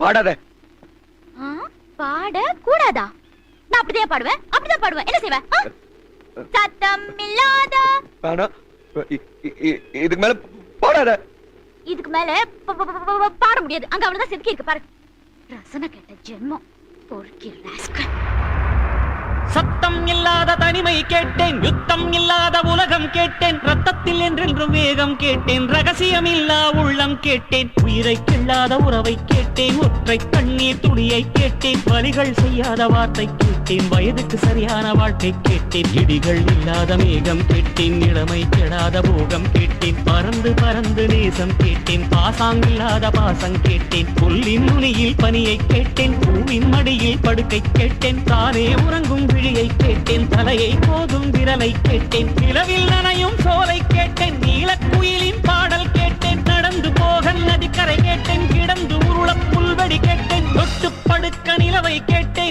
பாடாத. பாட கூடாதா? நான் அப்படிதான் பாடுவேன். என்ன செய்வேன்? சத்தம் இல்லாத. இதுக்கு மேல பாடாத. இதுக்கு மேல பாட முடியாது. அங்க அவனதான் செதுக்கி இருக்கு பாரு. ரசனை கேட்ட ஜென்மம். பொறுக்கி ராஸ்கல். சத்தம் இல்லாத தனிமை கேட்டேன், யுத்தம் இல்லாத உலகம் கேட்டேன், ரத்தத்தில் என்றென்றும் வேகம் கேட்டேன், ரகசியம் இல்லா உள்ளம் கேட்டேன், உயிரை கிள்ளாத உறவை கேட்டேன், ஒற்றை கண்ணீர் துளியை கேட்டேன், வலிகள் செய்யாத வார்த்தை கேட்டேன், வயதுக்கு சரியான வாழ்க்கை கேட்டேன், இடிகள் இல்லாத மேகம் கேட்டேன், இளமை கெடாத போகம் கேட்டேன், பறந்து பறந்து நேசம் கேட்டேன், பாசாங்கில்லாத பாசம் கேட்டேன், புல்லின் நுனியில் பனியை கேட்டேன், பூவின் மடியில் படுக்கை கேட்டேன், தானே உறங்கும் விழியை கேட்டேன், தலையை போதும் விரலை கேட்டேன், நிலவில் நனையும் சோலை கேட்டேன், நீலக்குயிலின் பாடல் கேட்டேன், நடந்து போக நதிக்கரை கேட்டேன், கிடந்து உருள புல்வெடி கேட்டேன், தொட்டு படுக்க நிலவை கேட்டேன்,